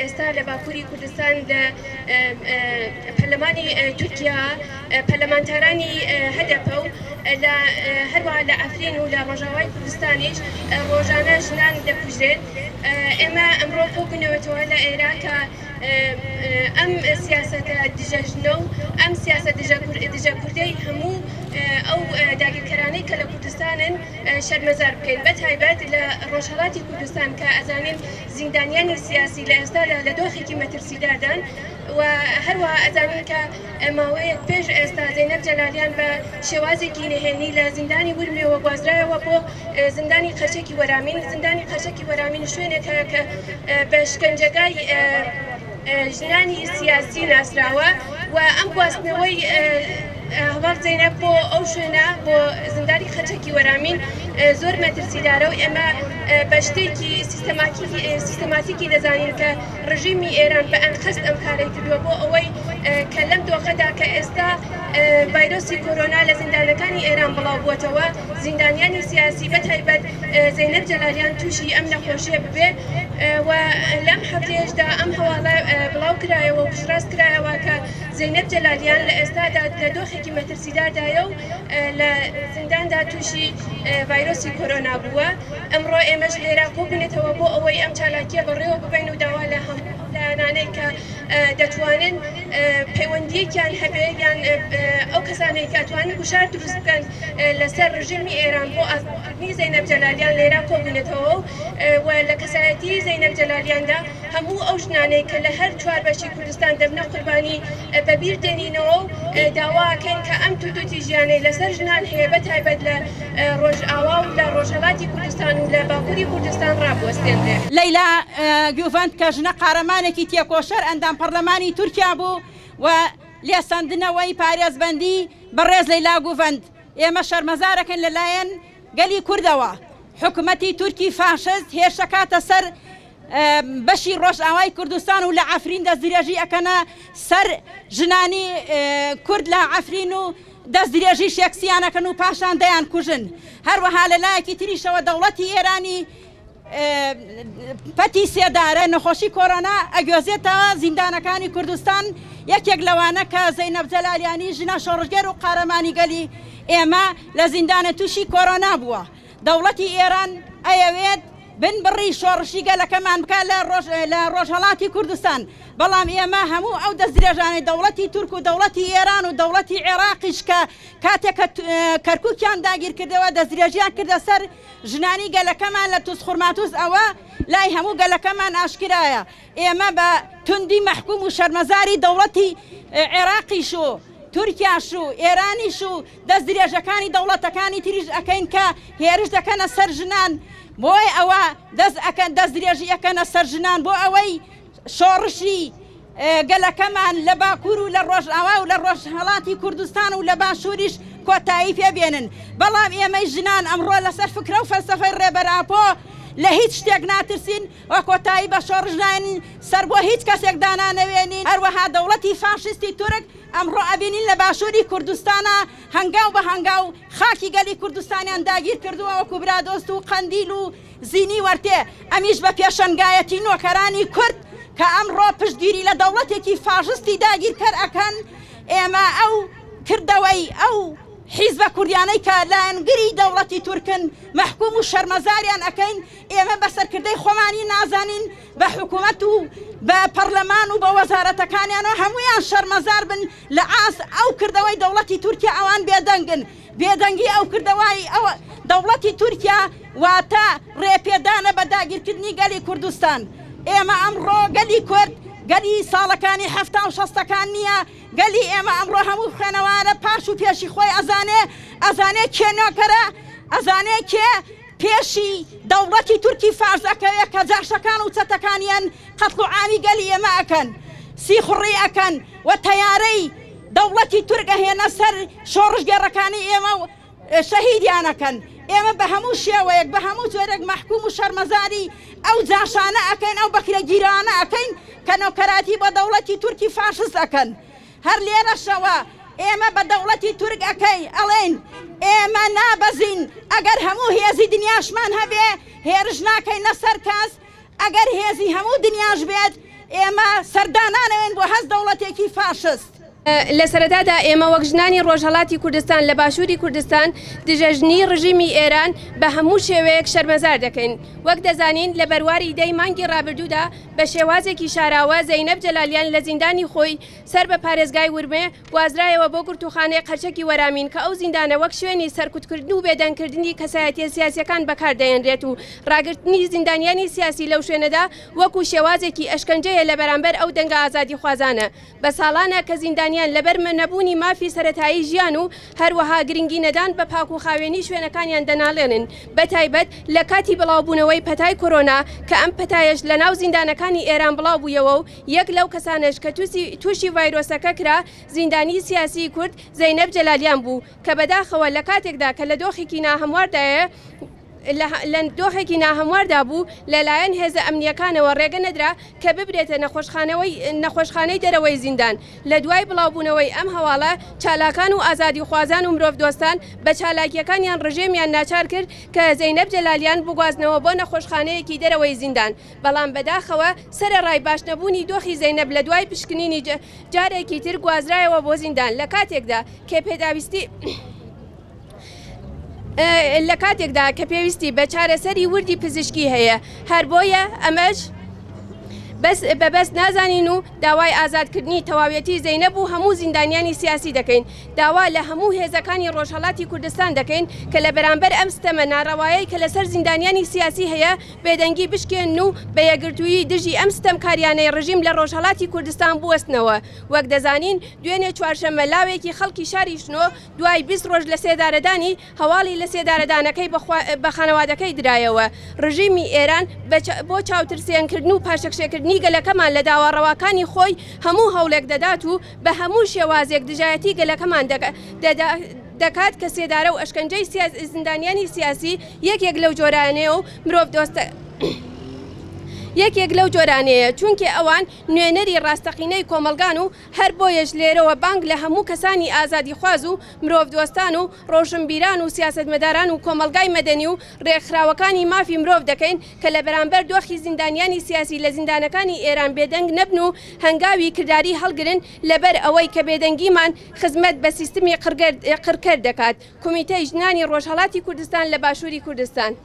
ئێستا لە باکووری کوردستان لە پەرلەمانی تورکیا پەرلەمانتارانی هەدەپە و لە هەروەها لە ئەفرین و لە ڕۆژاوای کوردستانیش ڕۆژانە ژنان دەکوژرێت. ئێمە ئەمڕۆ کۆبوونەوەتەوە لە ئێرە کە ئەم سیاسەتە دژەژنە و ئەم سیاسەت دژە کوردەی هەموو ئەو داگیرکەرانەی کە لە کوردستانن شەرمەزار بکەین، بە تایبەت لە ڕۆژهەڵاتی کوردستان کە ئەزانین زیندانیانی سیاسی لە ئێستا لە دۆخێکی مەترسیدادان و هەروەها ئەزانین کە ماوەیەک پێش ئێستا زەینەب جەلالیان بە شێوازێکی نهێنی لە زیندانی ورمێەوە گوازرایەوە بۆ زیندانی قەشێکی وەرامین. زیندانی قەشێکی وەرامین شوێنێکە کە بە شکنجەگای ژنانی سیاسی ناسراوە و ئەم گواستنەوەی هەواڵ زەینەب بۆ ئەو شوێنە بۆ زیندانی خەچێکی وەرامین زۆر مەترسیدارە و ئێمە بە شتێکی سیستەماتیکی دەزانین کە ڕژیمی ئێران بە ئەنخست ئەم کارەی کردووە بۆ ئەوەی کە لەم دۆخەدا کە ئێستا ڤایرۆسی کۆرۆنا لە زیندانەکانی ئێران بڵاو بووەتەوە زیندانیانی سیاسی بە تایبەت زەینەب جەلالیان تووشی ئەم نەخۆشیە ببێ و لەم هەفتەیەشدا ئەم هەواڵە بڵاو کرایەوە و پشتڕاست کرایەوە کە زەینەب جەلالیان لە ئێستادا لە دۆخێکی مەترسیدادایە و لە زینداندا تووشی ڤایرۆسی کۆرۆنا بووە. ئەمڕۆ ئێمەش لێرە کۆبوونێتەوە بۆ ئەوەی ئەم چالاکیە بەڕێوە ببین و داوا لە هەموو لایەنانەی کە دەتوانن پەیوەندیەکیان هەبێ یان ئەو کەسانەی کە ئەتوانن گوشار دروست بکەن لەسەر ڕژیمی ئێران بۆ ئازادکردنی زەینەب جەلالیان لێرە کۆبوونێتەوە و لە کەسایەتی زەینەب جەلالیاندا هەموو ئەو ژنانەی کە لە هەر چوار بەشی کوردستان دەبنە قوربانی بەبیر دێنینەوە و داواکەین کە ئەم تووتوتی ژیانەی لەسەر ژنان هەیە بە تایبەت لە ڕۆژئاوا و لە ڕۆژهەڵاتی کوردستان و لە باکووری کوردستان ڕابوەستێنرێ. لەیلا گوڤند کە ژنە قارەمانێکی تێکۆشەر ئەندام پەرلەمانی تورکیا بوو و لێسەندنەوەی پارێزبەندی بەڕێز لەیلا گوڤند. ئێمە شەرمەزارەکەن لەلایەن گەلی کوردەوە حکوومەتی تورکی فاشست هێرشەکاتە سەر بەشی ڕۆژئاوای کوردستان و لە ئەفرین دەستدرێژی ئەکەنە سەر ژنانی کورد لە ئەفرین و دەستدرێژی شێکسیانەکەن و پاشان دەیان کوژن. هەروەها لەلایەکی تریشەوە دەوڵەتی ئێرانی پەتی سێدارە نەخۆشی کۆرۆنا ئەگوێزێتەوە زیندانەکانی کوردستان. یەکێک لەوانە کە زەینەب جەلالیانی ژنە شۆڕژگەر و قارەمانی گەلی ئێمە لە زیندانە تووشی کۆرۆنا بووە. دەوڵەتی ئێران ئەیەوێت بن بڕی شۆڕشی گەلەکەمان بکە لە ڕۆژهەڵاتی کوردستان، بەڵام ئێمە هەموو ئەو دەستدرێژانەی دەوڵەتی تورک و دەوڵەتی ئێران و دەوڵەتی عێراقیش کە کاتێک کەرکووکیان داگیر کردەوە دەستدرێژیان کردە سەر ژنانی گەلەکەمان لە تووس خورماتوس ئەوە لای هەموو گەلەکەمان ئاشکرایە. ئێمە بە توندی مەحکوم و شەرمەزاری دەوڵەتی عێراقیش و تورکیاش و ئێرانیش و دەستدرێژەکانی دەوڵەتەکانی تریش ئەەکەین کە هێرش دەکەنە سەر ژنان بۆی ئەوە دەستدرێژی ئەەکەنە سەر ژنان بۆ ئەوەی شۆڕشی گەلەکەمان لە باکوور و لە ڕۆژئاوا و لە ڕۆژهەڵاتی کوردستان و لە باشووریش کۆتایی پێبێنن. بەڵام ئێمەی ژنان ئەمڕۆ لەسەر فکرە و فەلسەفەی ڕێبەراپۆ لە هیچ شتێک ناترسین و کۆتایی بە شۆڕژنانی سەر بۆ هیچ کەسێک دانانەوێنین. هەروەها دەوڵەتی فاشستی تورک ئەمڕۆ ئەبینین لە باشووری کوردستانە هەنگاو بە هەنگاو خاکی گەلی کوردستانیان داگیر کردووە وەکو برادۆست و قەندیل و زینی وەرتێ. ئەمیش بە پێشەنگایەتی نۆکەرانی کورد کە ئەمڕۆ پشتگیری لە دەوڵەتێکی فاشستی داگیرکەر ئەکەن. ئێمە ئەو کردەوەی ئەو حیزبە کوردیانەی کە لایەنگری دەوڵەتی تورکن مەحکوم و شەرمەزاریان ئەەکەین. ئێمە بەسەرکردەی خۆمانی نازانین بە حکوومەت و بە پەرلەمان و بە وەزارەتەکانیانەوە هەمویان شەرمەزار بن لە ئاس ئەو کردەوەی دەوڵەتی تورکیا ئەوان بێدەنگن. بێدەنگی ئەو کردەوەی دەوڵەتی تورکیا واتە ڕێپێدانە بە داگیرکردنی گەلی کوردستان. ئێمە ئەمڕۆ گەلی کورد گەلی ساڵەکانی هەفتا و شەستەکان نییە. گەلی ئێمە ئەمڕۆ هەموو خوێنەوارە پاش و پێشی خۆی ئەزانێ کێ نۆکەرە، ئەزانێ کێ پێشی دەوڵەتی تورکی فارزەکەوێ کە جاشەکان و چەتەکانیان قەتڵ و عامی گەلی ئێمە ئەکەن، سیخوڕی ئەکەن و تەیارەی دەوڵەتی تورک ئەهێنە سەر شۆڕژگەڕەکانی ئێمە و شەهیدیانەکەن. ئێمە بە هەموو شێوەیەک بە هەموو جۆرێک مەحکوم و شەرمەزاری ئەو جاشانە ئەەکەین، ئەو بەکرەگیرانە ئەەکەین کە نۆکەراتی بە دەوڵەتی تورکی فاشست ئەکەن. هەر لێرەشەوە ئێمە بە دەوڵەتی تورک ئەەکەی ئەڵێن ئێمە نابەزین ئەگەر هەموو هێزی دنیاشمان هەبێ هێرش ناکەینە سەر کەس، ئەگەر هێزی هەموو دنیاش بێت ئێمە سەردانانەوێن بۆ هەست دەوڵەتێکی فاشست. لە سەرەتادا ئێمە وەک ژنانی ڕۆژهەڵاتی کوردستان لە باشووری کوردستان دژەژنی ڕژیمی ئێران بە هەموو شێوەیەک شەرمەزار دەکەین. وەک دەزانین لە بەرواری دەی مانگی ڕابردوودا بە شێوازێکی شاراوە زەینەب جەلالیان لە زیندانی خۆی سەر بە پارێزگای ورمێ وازرایەوە بۆ گورتوخانەی قەرچەکی وەرامین کە ئەو زیندانە وەک شوێنی سەرکوتکردن و بێدەنگکردنی کەسایەتیە سیاسیەکان بەکاردەهێنرێت و ڕاگررتنی زیندانیانی سیاسی لەو شوێنەدا وەکو شێوازێکی ئەشکەنجەیە لە بەرامبەر ئەو دەنگە ئازادی خوازانە. بە ساڵانە کە زیندانیان لەبەر نەبوونی مافی سەرەتایی ژیان و هەروەها گرنگی نەدان بە پاک و خاوێنی شوێنەکانیان دەناڵێنن بە تایبەت لە کاتی بڵاوبوونەوەی پەتای کۆرۆنا کە ئەم پەتایش لە ناو زیندانەکانی ئێران بڵاو بوویەوە و یەک لەو کەسانش کە تووشی ڤایرۆسەکە کرا زیندانی سیاسی کورد زەینەب جەلالیان بوو کە بەداخەوە لە کاتێکدا کە لە دۆخێکی ناهەمواردایە لە دۆخێکی ناهەمواردا بوو لەلایەن هێزە ئەمنیەکانەوە ڕێگە نەدرا کە ببرێتە نەخۆشخانەی دەرەوەی زیندان. لە دوای بڵاوبوونەوەی ئەم هەواڵە چالاکان و ئازادی خوازان و مرۆڤ دۆستان بە چالاکیەکانیان ڕژێمیان ناچار کرد کە زەینەب جەلالیان بگوازنەوە بۆ نەخۆشخانەیەکی دەرەوەی زیندان. بەڵام بەداخەوە سەرەڕای باشنەبوونی دۆخی زەینەب لە دوای پشکنینی جارێکی تر گوازرایەوە بۆ زیندان لە کاتێکدا کە پێویستی بە چارەسەری وردی پزیشکی هەیە. هەر بۆیە ئەمەش بەبەست نازانین و داوای ئازادکردنی تەواوەتی زەینەب و هەموو زیندانیانی سیاسی دەکەین. داوا لە هەموو هێزەکانی ڕۆژهەڵاتی کوردستان دەکەین کە لە بەرامبەر ئەم ستەمە ناڕەوایەی کە لەسەر زیندانیانی سیاسی هەیە بێدەنگی بشکێن و بە یەکگرتووی دژی ئەم ستەمکاریانەی ڕژیم لە ڕۆژهەڵاتی کوردستان بوەستنەوە. وەک دەزانین دوێنێ چوارشەممە لاوێکی خەڵکی شاری شنۆ دوای 20 ڕۆژ لە سێدارەدانی هەواڵی لە سێدارەدانەکەی بە خانەوادەکەی درایەوە. ڕژیمی ئێران بۆ چاوترسێنکردن و پاشەکشێکردن گەلەکەمان لە داواڕەواکانی خۆی هەموو هەوڵێک دەدات و بە هەموو شێوازێک دژایەتی گەلەکەمان دەکات کە سێدارە و ئەشکەنجەی زیندانیانی سیاسی یەکێک لەو جۆرانەیە و مرۆڤ دۆستە یەکێک لەو جۆرانەیە چونکە ئەوان نوێنەری ڕاستەقینەی کۆمەلگان و هەر بۆیەش لێرەوە بانگ لە هەموو کەسانی ئازادی خواز و مرۆڤ دۆستان و ڕۆشنبیران و سیاسەتمەداران و کۆمەلگای مەدەنی و ڕێکخراوەکانی مافی مرۆڤ دەکەین کە لە بەرامبەر دۆخی زیندانیانی سیاسی لە زیندانەکانی ئێران بێدەنگ نەبن و هەنگاوی کردداری هەڵگرن لەبەر ئەوەی کە بێدەنگیمان خزمەت بە سیستمی قڕکرد دەکات. کۆمیتەی ژنانی ڕۆژهەڵاتی کوردستان لە باشووری کوردستان.